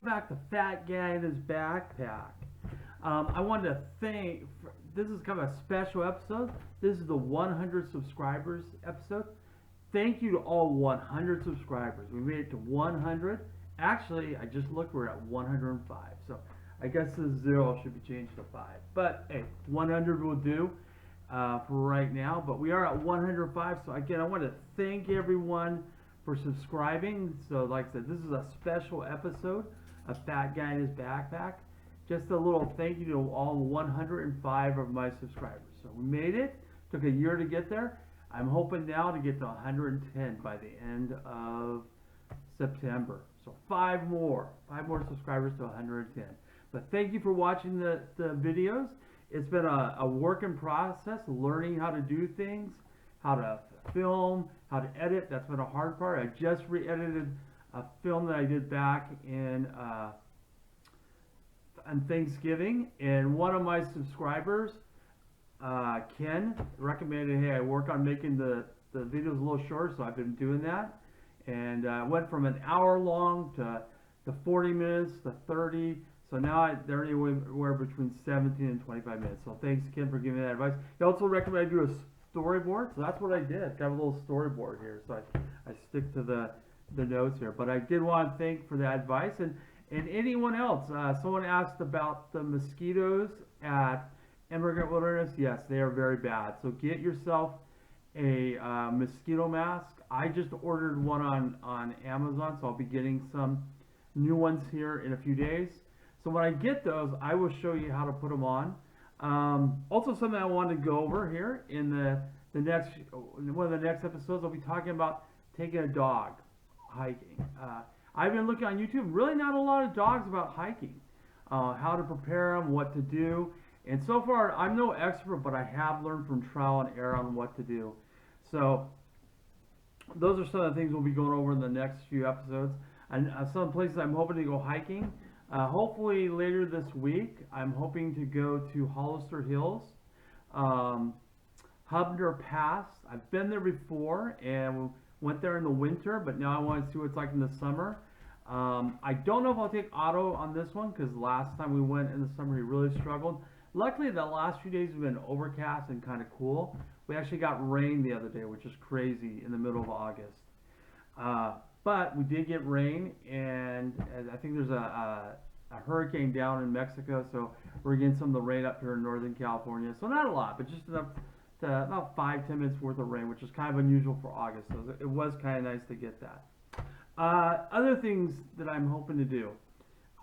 Back to Fat Guy in His Backpack. I wanted to thank. This is kind of a special episode. This is the 100 subscribers episode. Thank you to all 100 subscribers. We made it to 100. Actually, I just looked. We're at 105. So I guess the 0 should be changed to 5. But hey, 100 will do for right now. But we are at 105. So again, I want to thank everyone for subscribing. So like I said, this is a special episode. A Fat Guy in His Backpack. Just a little thank you to all 105 of my subscribers. So we made it. Took a year to get there. I'm hoping now to get to 110 by the end of September. So five more subscribers to 110. But thank you for watching the videos. It's been a work in process, learning how to do things, how to film, how to edit. That's been a hard part. I just re-edited a film that I did back in on Thanksgiving, and one of my subscribers, Ken, recommended, hey, I work on making the videos a little shorter, so I've been doing that, and went from an hour long to 40 minutes to 30. So now they're anywhere between 17 and 25 minutes. So thanks, Ken, for giving me that advice. He also recommended I do a storyboard, so that's what I did. Got a little storyboard here, so I stick to the notes here. But I did want to thank for that advice, and anyone else. Someone asked about the mosquitoes at Emigrant Wilderness. Yes, they are very bad. So get yourself a mosquito mask. I just ordered one on Amazon, so I'll be getting some new ones here in a few days. So when I get those, I will show you how to put them on. Also, something I wanted to go over here in the next one of the next episodes, I'll be talking about taking a dog hiking. I've been looking on YouTube, really not a lot of dogs about hiking, how to prepare them, what to do. And so far, I'm no expert, but I have learned from trial and error on what to do. So those are some of the things we'll be going over in the next few episodes. And some places I'm hoping to go hiking. Hopefully later this week, I'm hoping to go to Hollister Hills, Hubner Pass. I've been there before and went there in the winter, but now I want to see what it's like in the summer. I don't know if I'll take Otto on this one because last time we went in the summer he really struggled. Luckily the last few days have been overcast and kind of cool. We actually got rain the other day, which is crazy in the middle of August. But we did get rain, and I think there's a hurricane down in Mexico, so we're getting some of the rain up here in Northern California. So not a lot, but just enough to about 5-10 minutes worth of rain, which is kind of unusual for August. So it was kind of nice to get that. Other things that I'm hoping to do.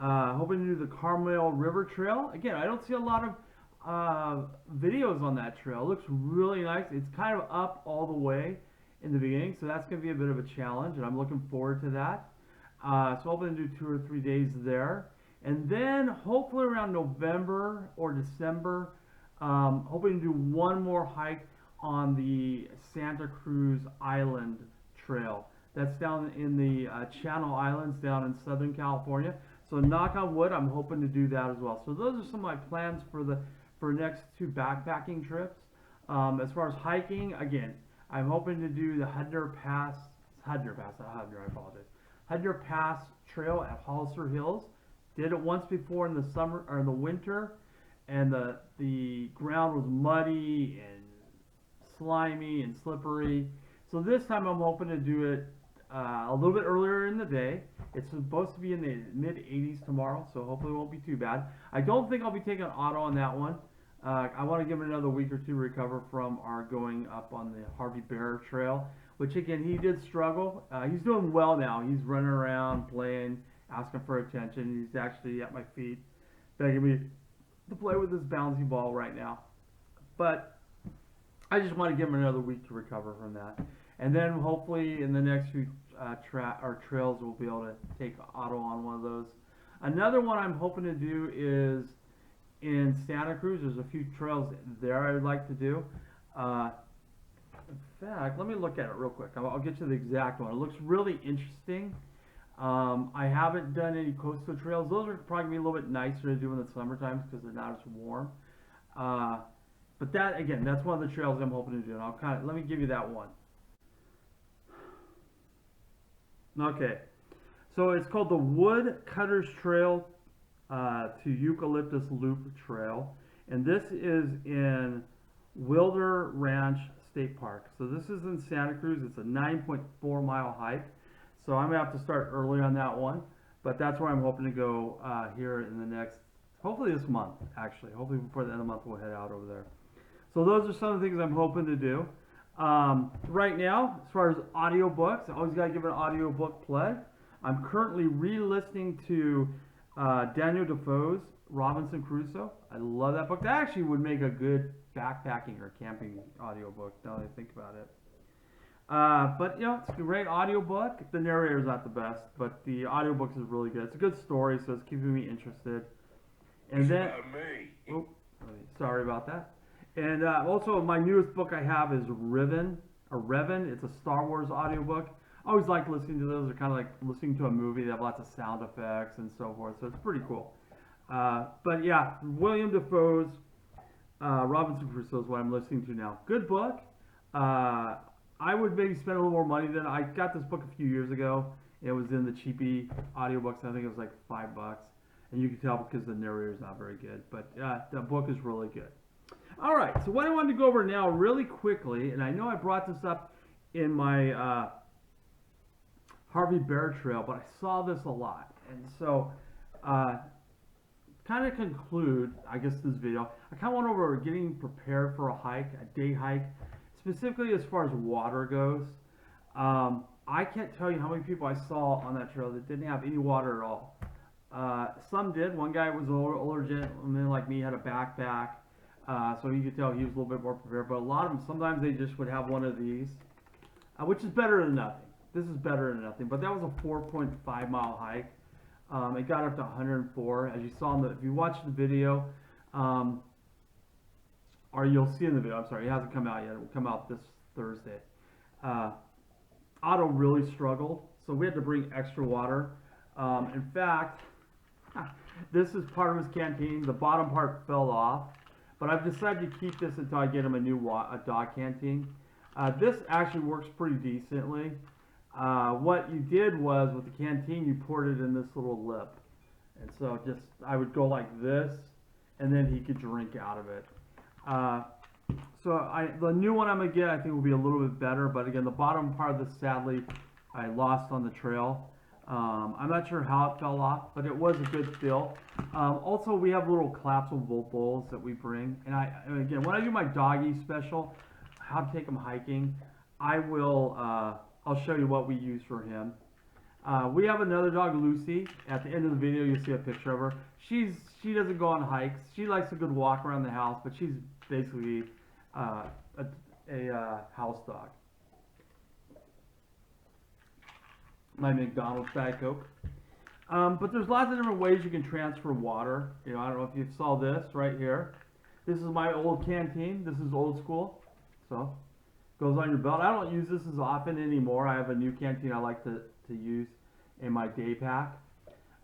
Hoping to do the Carmel River Trail. Again, I don't see a lot of videos on that trail. It looks really nice. It's kind of up all the way in the beginning, so that's going to be a bit of a challenge, and I'm looking forward to that. So hoping to do 2 or 3 days there. And then hopefully around November or December, hoping to do one more hike on the Santa Cruz Island Trail. That's down in the Channel Islands down in Southern California. So knock on wood, I'm hoping to do that as well. So those are some of my plans for next 2 backpacking trips. As far as hiking, again, I'm hoping to do the Hudner Pass, not Hudner, I apologize. Hudner Pass Trail at Hollister Hills. Did it once before in the summer or in the winter, and the ground was muddy and slimy and slippery. So this time I'm hoping to do it a little bit earlier in the day. It's supposed to be in the mid-80s tomorrow, so hopefully it won't be too bad. I don't think I'll be taking Otto on that one. I want to give him another week or 2 to recover from our going up on the Harvey Bear Trail, which again, he did struggle. He's doing well now. He's running around, playing, asking for attention. He's actually at my feet, begging me to play with his bouncy ball right now. But I just want to give him another week to recover from that. And then hopefully in the next few trails, we'll be able to take Otto on one of those. Another one I'm hoping to do is in Santa Cruz. There's a few trails there I would like to do. In fact, let me look at it real quick. I'll get you the exact one. It looks really interesting. I haven't done any coastal trails. Those are probably going to be a little bit nicer to do in the summertime because they're not as warm. But that, again, that's one of the trails I'm hoping to do. And let me give you that one. Okay. So it's called the Woodcutters Trail to Eucalyptus Loop Trail, and this is in Wilder Ranch State Park. So this is in Santa Cruz. It's a 9.4 mile hike. So I'm gonna have to start early on that one, but that's where I'm hoping to go here in the next, hopefully this month actually. Hopefully before the end of the month we'll head out over there. So those are some of the things I'm hoping to do. Right now, as far as audiobooks, I always gotta give an audiobook play. I'm currently re-listening to Daniel Defoe's Robinson Crusoe. I love that book. That actually would make a good backpacking or camping audiobook, now that I think about it. But you know, it's a great audiobook. The narrator's not the best, but the audiobook is really good. It's a good story, so it's keeping me interested. And It's then, about me. oh, sorry about that. And also, my newest book I have is Revan. It's a Star Wars audiobook. I always like listening to those. They're kind of like listening to a movie. They have lots of sound effects and so forth, so it's pretty cool. But yeah, William Defoe's Robinson Crusoe is what I'm listening to now. Good book. I would maybe spend a little more money than I got this book a few years ago. It was in the cheapy audiobooks. I think it was like $5, and you can tell because the narrator's not very good. But the book is really good. All right, so what I wanted to go over now really quickly, and I know I brought this up in my Harvey Bear Trail, but I saw this a lot, and so kind of conclude, I guess, this video. I kind of went over getting prepared for a hike, a day hike, specifically as far as water goes. I can't tell you how many people I saw on that trail that didn't have any water at all. Some did. One guy was an older gentleman like me, had a backpack, so you could tell he was a little bit more prepared. But a lot of them, sometimes they just would have one of these, which is better than nothing. This is better than nothing. But that was a 4.5 mile hike. It got up to 104, as you saw in the, if you watch the video, or you'll see in the video, I'm sorry, it hasn't come out yet, it will come out this Thursday. Otto really struggled, so we had to bring extra water. In fact, this is part of his canteen, the bottom part fell off, but I've decided to keep this until I get him a new dog canteen. This actually works pretty decently. What you did was, with the canteen, you poured it in this little lip. And so just, I would go like this, and then he could drink out of it. The new one I'm going to get, I think, will be a little bit better. But again, the bottom part of this, sadly, I lost on the trail. I'm not sure how it fell off, but it was a good fill. Also, we have little collapsible bowls that we bring. And again, when I do my doggy special, how to take him hiking, I will... I'll show you what we use for him. We have another dog, Lucy. At the end of the video, you'll see a picture of her. She doesn't go on hikes. She likes a good walk around the house, but she's basically a house dog. My McDonald's Diet Coke. But there's lots of different ways you can transfer water. You know, I don't know if you saw this right here. This is my old canteen. This is old school. So. Goes on your belt. I don't use this as often anymore. I have a new canteen I like to use in my day pack.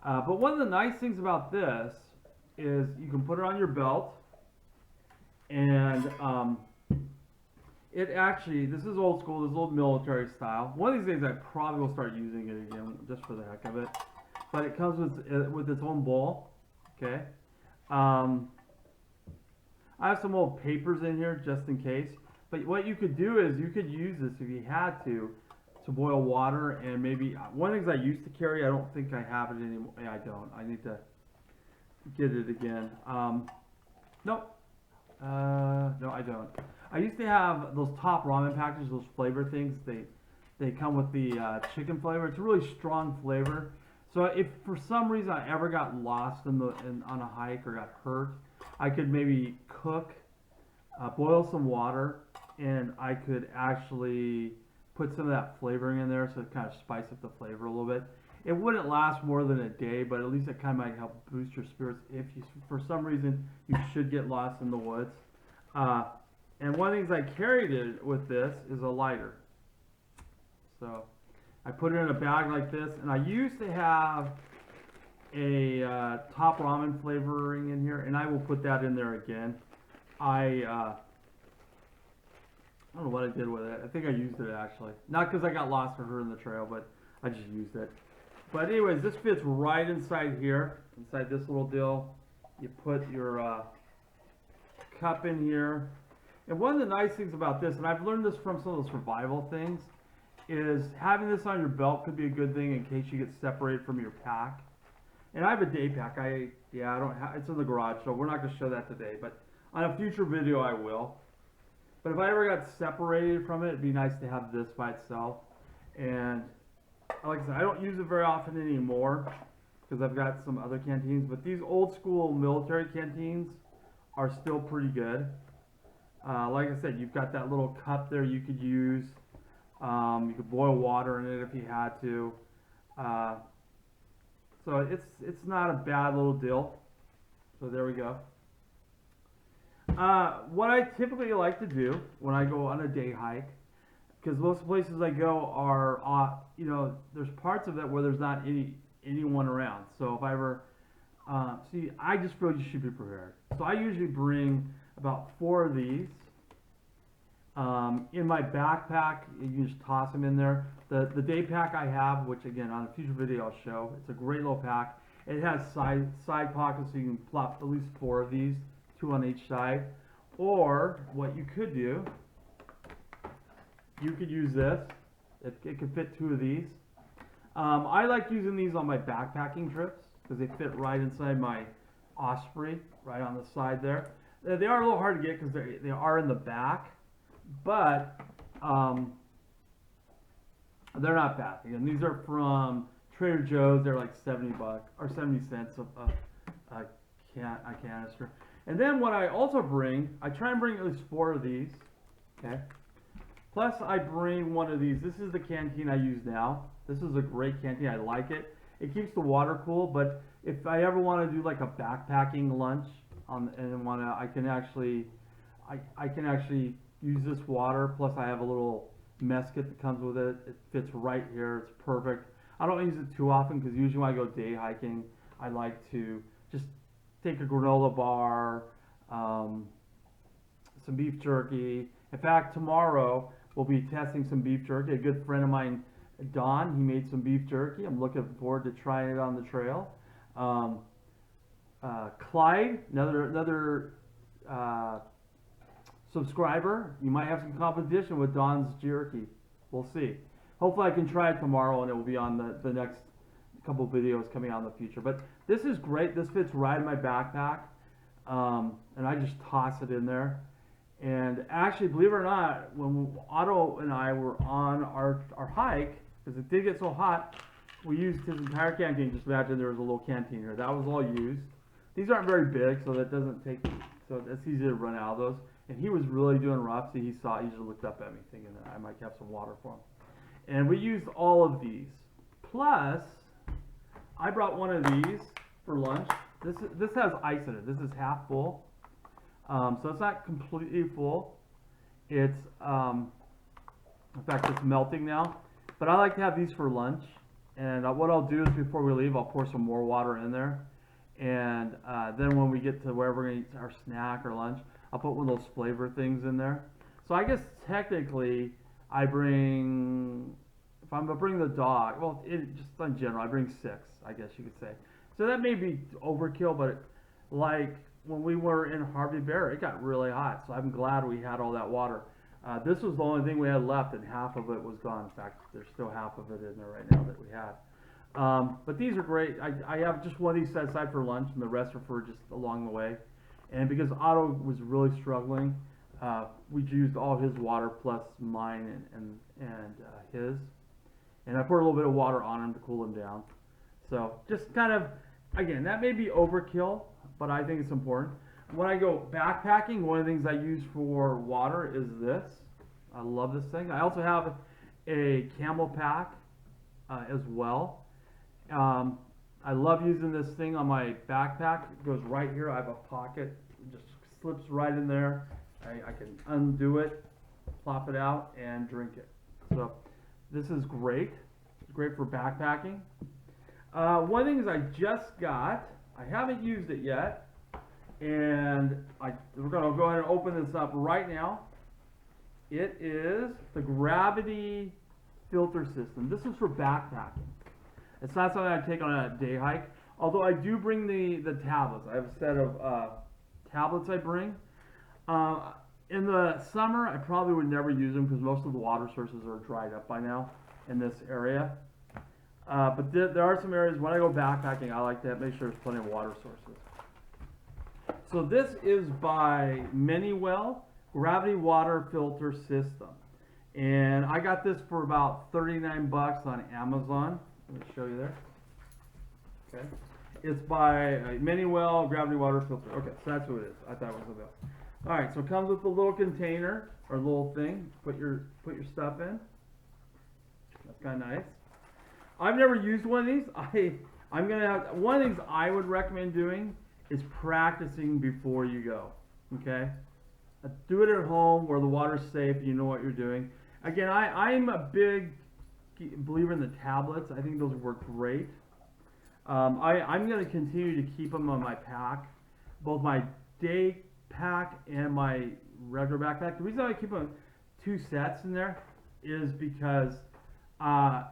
But one of the nice things about this is you can put it on your belt, and it actually, this is old school, this is old military style. One of these days I probably will start using it again just for the heck of it. But it comes with its own bowl. Okay. I have some old papers in here just in case. But what you could do is you could use this if you had to boil water, and maybe one of the things I used to carry, I don't think I have it anymore. Yeah, I don't. I need to get it again. Nope. No, I don't. I used to have those Top ramen packages, those flavor things. They come with the chicken flavor. It's a really strong flavor. So if for some reason I ever got lost on a hike or got hurt, I could maybe cook, boil some water, and I could actually put some of that flavoring in there so it kind of spice up the flavor a little bit. It wouldn't last more than a day, but at least it kind of might help boost your spirits if you, for some reason, you should get lost in the woods. And one of the things I carried with this is a lighter. So I put it in a bag like this, and I used to have a Top ramen flavoring in here, and I will put that in there again. I don't know what I did with it. I think I used it actually. Not because I got lost or hurt in the trail, but I just used it. But anyways, this fits right inside here, inside this little deal. You put your cup in here. And one of the nice things about this, and I've learned this from some of the survival things, is having this on your belt could be a good thing in case you get separated from your pack. And I have a day pack. I don't have, it's in the garage, so we're not going to show that today. But on a future video, I will. But if I ever got separated from it, it'd be nice to have this by itself. And like I said, I don't use it very often anymore because I've got some other canteens. But these old school military canteens are still pretty good. Like I said, you've got that little cup there you could use. You could boil water in it if you had to. So it's not a bad little deal. So there we go. What I typically like to do when I go on a day hike, because most places I go are, you know, there's parts of it where there's not anyone around. So if I ever, see, I just feel you should be prepared. So I usually bring about 4 of these. In my backpack, you just toss them in there. The day pack I have, which again on a future video I'll show, it's a great little pack. It has side pockets so you can plop at least 4 of these, 2 on each side. Or what you could do, you could use this. It could fit 2 of these. I like using these on my backpacking trips because they fit right inside my Osprey, right on the side there. They are a little hard to get because they are in the back, but they're not bad. Again, these are from Trader Joe's. They're like 70 bucks or 70 cents a canister. And then what I also bring, I try and bring at least 4 of these. Okay. Plus I bring one of these. This is the canteen I use now. This is a great canteen. I like it. It keeps the water cool. But if I ever want to do like a backpacking lunch I can actually use this water. Plus I have a little mess kit that comes with it. It fits right here. It's perfect. I don't use it too often because usually when I go day hiking, I like to just take a granola bar, some beef jerky. In fact, tomorrow we'll be testing some beef jerky. A good friend of mine, Don, he made some beef jerky. I'm looking forward to trying it on the trail. Clyde, another subscriber, you might have some competition with Don's jerky. We'll see. Hopefully I can try it tomorrow and it will be on the next couple videos coming out in the future. But this is great. This fits right in my backpack. And I just toss it in there. And actually, believe it or not, when Otto and I were on our hike, because it did get so hot, we used his entire canteen. Just imagine there was a little canteen here. That was all used. These aren't very big, so that doesn't take, so it's easy to run out of those. And he was really doing rough, so he just looked up at me thinking that I might have some water for him. And we used all of these. Plus, I brought one of these for lunch. This has ice in it. This is half full. So it's not completely full. It's, in fact, it's melting now. But I like to have these for lunch. And what I'll do is before we leave, I'll pour some more water in there. And then when we get to wherever we're going to eat our snack or lunch, I'll put one of those flavor things in there. So I guess technically I bring, if I'm going to bring the dog, well, just in general, I bring 6, I guess you could say. So that may be overkill, but like when we were in Harvey Bear, it got really hot. So I'm glad we had all that water. This was the only thing we had left, and half of it was gone. In fact, there's still half of it in there right now that we had. But these are great. I have just one of these set aside for lunch, and the rest are for just along the way. And because Otto was really struggling, we used all his water plus mine and his. And I poured a little bit of water on him to cool him down. So just kind of, again, that may be overkill, but I think it's important. When I go backpacking, one of the things I use for water is this. I love this thing. I also have a camel pack as well. I love using this thing on my backpack. It goes right here. I have a pocket. It just slips right in there. I can undo it, plop it out, and drink it. So this is great. It's great for backpacking. One of the things I just got, I haven't used it yet, and we're going to go ahead and open this up right now. It is the Gravity filter system. This is for backpacking. It's not something I take on a day hike. Although I do bring the tablets. I have a set of tablets I bring. In the summer, I probably would never use them because most of the water sources are dried up by now in this area. But there are some areas when I go backpacking, I like to make sure there's plenty of water sources. So this is by Mannywell Gravity Water Filter System. And I got this for about 39 bucks on Amazon. Let me show you there. Okay. It's by Mannywell Gravity Water Filter. Okay, so that's what it is. I thought it was a bill. Alright, so it comes with a little container, or little thing. Put your stuff in. That's kind of nice. I've never used one of these. I'm gonna have one of the things I would recommend doing is practicing before you go. Okay? Do it at home where the water's safe, you know what you're doing. Again, I'm a big believer in the tablets. I think those work great. I'm going to continue to keep them on my pack, both my day pack and my regular backpack. The reason I keep them two sets in there is because I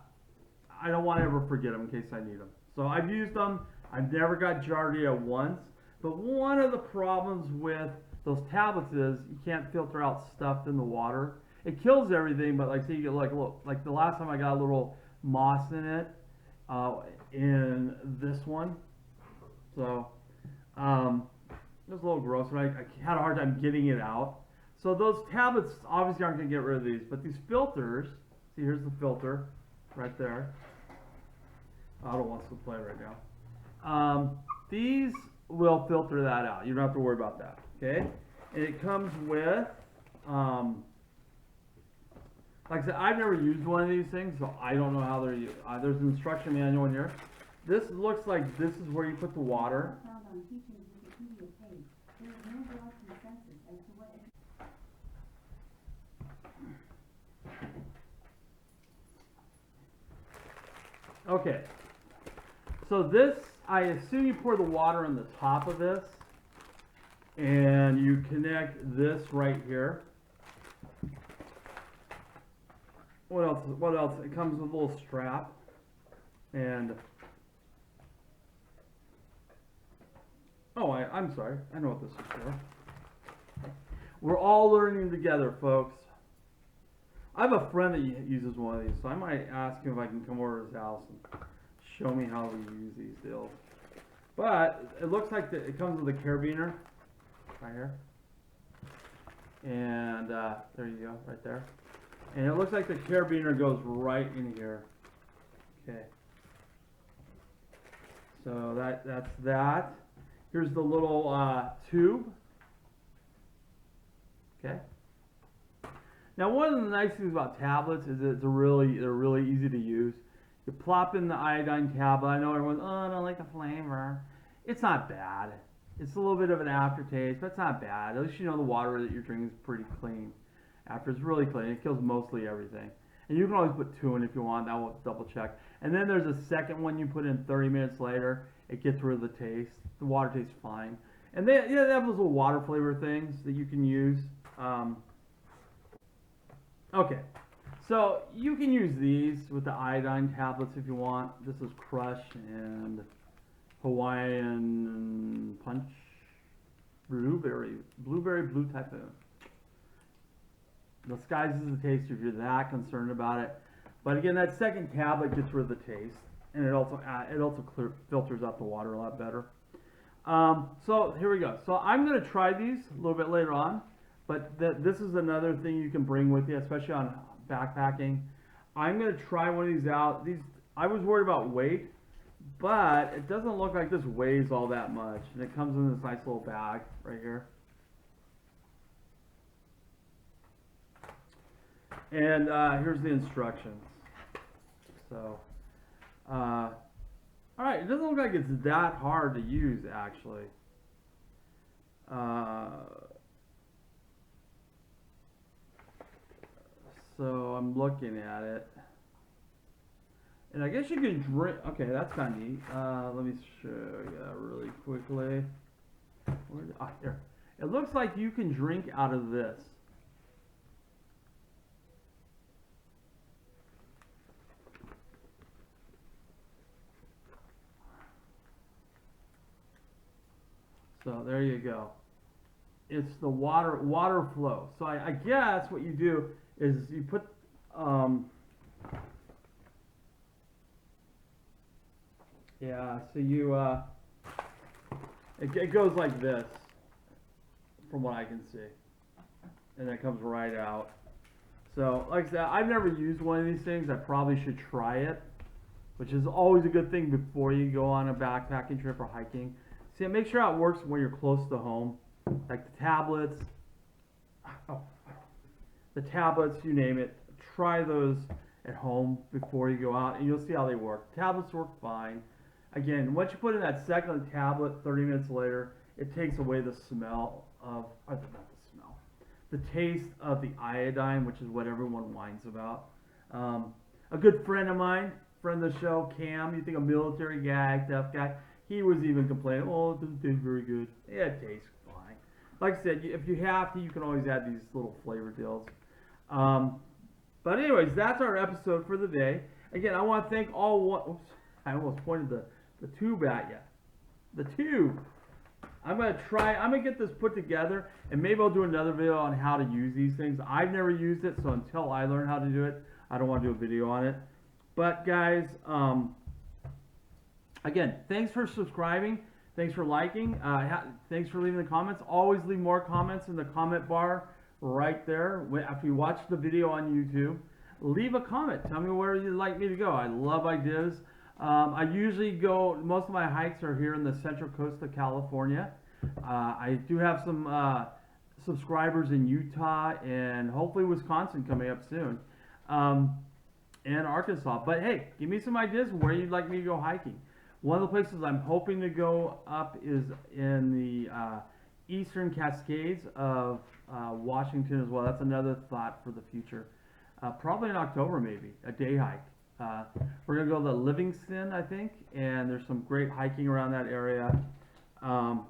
don't want to ever forget them in case I need them. So I've used them. I've never got Giardia once. But one of the problems with those tablets is you can't filter out stuff in the water. It kills everything, but like say you get like the last time I got a little moss in it in this one. So it was a little gross, but I had a hard time getting it out. So those tablets obviously aren't going to get rid of these, but these filters, see here's the filter right there. Otto wants to play right now. These will filter that out. You don't have to worry about that. Okay? And it comes with, like I said, I've never used one of these things, so I don't know how they're used. There's an instruction manual in here. This looks like this is where you put the water. Okay. So this, I assume you pour the water on the top of this, and you connect this right here. What else? What else? It comes with a little strap, and I'm sorry. I know what this is for. We're all learning together, folks. I have a friend that uses one of these, so I might ask him if I can come over to his house and show me how we use these deals. But it looks like it comes with a carabiner right here, and there you go, right there. And it looks like the carabiner goes right in here. Okay. So that's that. Here's the little tube. Okay. Now one of the nice things about tablets is that they're really easy to use. You plop in the iodine tablet. I know everyone's, oh, I don't like the flavor. It's not bad. It's a little bit of an aftertaste, but it's not bad. At least you know the water that you're drinking is pretty clean. After it's really clean, it kills mostly everything. And you can always put 2 in if you want. That will double check. And then there's a second one you put in 30 minutes later. It gets rid of the taste. The water tastes fine. And they have those little water flavor things that you can use. Okay, so you can use these with the iodine tablets if you want. This is Crush and Hawaiian Punch, Blueberry Blue Typhoon. Disguises the taste if you're that concerned about it. But again, that second tablet gets rid of the taste, and it also filters out the water a lot better. So here we go. So I'm going to try these a little bit later on, but this is another thing you can bring with you, especially on backpacking. I'm going to try one of these out. I was worried about weight, but it doesn't look like this weighs all that much, and it comes in this nice little bag right here. And here's the instructions. So, alright, it doesn't look like it's that hard to use, actually. So, I'm looking at it. And I guess you can drink. Okay, that's kind of neat. Let me show you really quickly. Here. It looks like you can drink out of this. So there you go. It's the water flow. So I guess what you do is you put yeah. So you it goes like this, from what I can see, and it comes right out. So like I said, I've never used one of these things. I probably should try it, which is always a good thing before you go on a backpacking trip or hiking. See, make sure how it works when you're close to home, like the tablets. Oh, the tablets, you name it. Try those at home before you go out, and you'll see how they work. Tablets work fine. Again, once you put in that second tablet, 30 minutes later, it takes away the smell of, not the smell, the taste of the iodine, which is what everyone whines about. A good friend of mine, friend of the show, Cam, you think a military guy, tough guy, he was even complaining, oh, it doesn't taste very good. Yeah, it tastes fine. Like I said, if you have to, you can always add these little flavor deals. But anyways, that's our episode for the day. Again, I want to thank oops, I almost pointed the tube at you. The tube. I'm gonna get this put together, and maybe I'll do another video on how to use these things. I've never used it, so until I learn how to do it, I don't want to do a video on it. But guys, again, thanks for subscribing. Thanks for liking. Thanks for leaving the comments. Always leave more comments in the comment bar right there. After you watch the video on YouTube, leave a comment. Tell me where you'd like me to go. I love ideas. I usually go, most of my hikes are here in the central coast of California. I do have some subscribers in Utah and hopefully Wisconsin coming up soon, and Arkansas. But hey, give me some ideas where you'd like me to go hiking. One of the places I'm hoping to go up is in the eastern Cascades of Washington as well. That's another thought for the future. Probably in October, maybe, a day hike. We're going to go to Livingston, I think, and there's some great hiking around that area.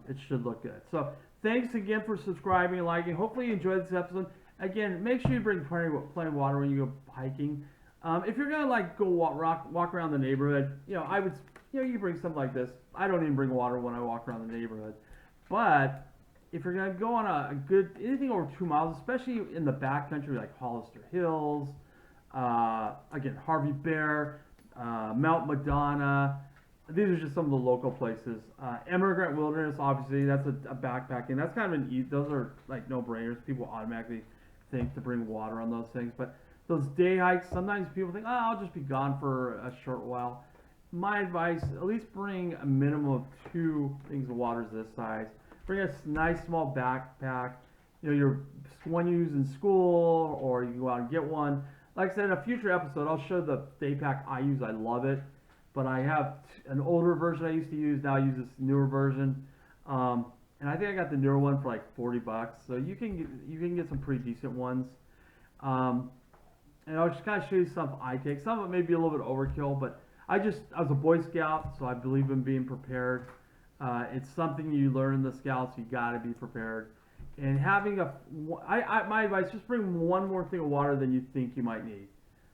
It should look good. So thanks again for subscribing and liking. Hopefully you enjoyed this episode. Again, make sure you bring plenty of water when you go hiking. If you're going to like go walk around the neighborhood, I would, you bring something like this. I don't even bring water when I walk around the neighborhood. But if you're going to go on a good, anything over 2 miles, especially in the backcountry like Hollister Hills, again, Harvey Bear, Mount Madonna. These are just some of the local places. Emigrant Wilderness, obviously, that's a backpacking. That's kind of those are like no-brainers. People automatically think to bring water on those things. But those day hikes, sometimes people think, oh, I'll just be gone for a short while. My advice, at least bring a minimum of 2 things of water this size. Bring a nice small backpack. Your one you use in school, or you go out and get one. Like I said, in a future episode, I'll show the day pack I use. I love it. But I have an older version I used to use. Now I use this newer version. And I think I got the newer one for like $40. So you can get some pretty decent ones. And I'll just kind of show you some I take. Some of it may be a little bit overkill, but I was a Boy Scout, so I believe in being prepared. It's something you learn in the Scouts. You got to be prepared. And having my advice, just bring one more thing of water than you think you might need.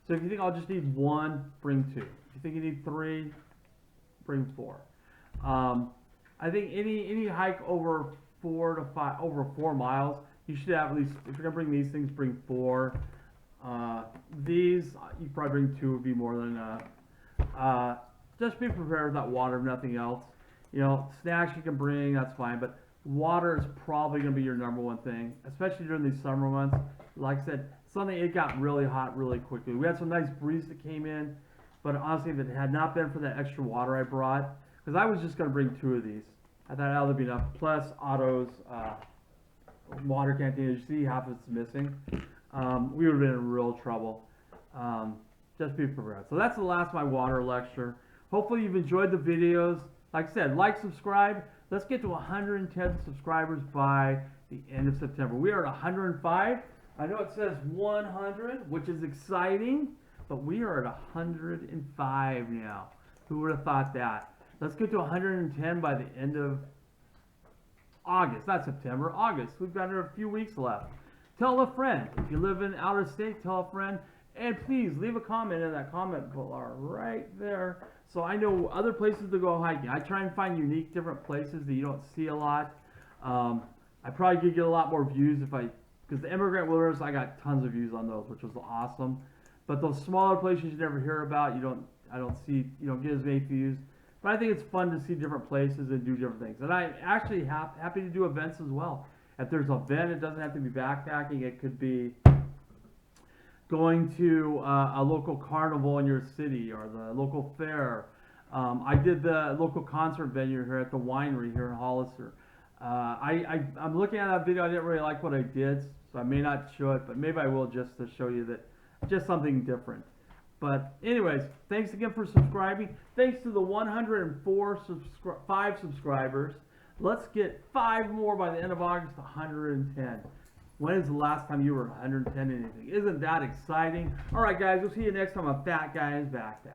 So if you think I'll just need 1, bring 2. If you think you need 3, bring 4. I think any hike over 4 miles, you should have at least, if you're gonna bring these things, bring 4. These you probably bring 2 would be more than enough. Just be prepared with that water, if nothing else. Snacks you can bring, that's fine, but water is probably going to be your number one thing, especially during these summer months. Like I said, Sunday it got really hot really quickly. We had some nice breeze that came in, but honestly, if it had not been for that extra water I brought, because I was just going to bring 2 of these, I thought that would be enough. Plus Otto's water canteen, as you see, half of it's missing. We would have been in real trouble. Just be prepared. So that's the last of my water lecture. Hopefully you've enjoyed the videos. Like I said, like, subscribe. Let's get to 110 subscribers by the end of September. We are at 105. I know it says 100, which is exciting, but we are at 105 now. Who would have thought that? Let's get to 110 by the end of August. Not September, August. We've got a few weeks left. Tell a friend. If you live in outer state, tell a friend. And please leave a comment in that comment bar right there, so I know other places to go hiking. I try and find unique, different places that you don't see a lot. I probably could get a lot more views because the Immigrant Wilderness, I got tons of views on those, which was awesome. But those smaller places you never hear about, I don't see, you don't get as many views. But I think it's fun to see different places and do different things. And I'm actually happy to do events as well. If there's an event, it doesn't have to be backpacking. It could be going to a local carnival in your city or the local fair. I did the local concert venue here at the winery here in Hollister. I'm looking at that video. I didn't really like what I did, so I may not show it, but maybe I will just to show you that just something different. But anyways, thanks again for subscribing. Thanks to the 105 subscribers. Let's get 5 more by the end of August, 110. When is the last time you were 110 anything? Isn't that exciting? All right, guys, we'll see you next time on Fat Guys Backpack.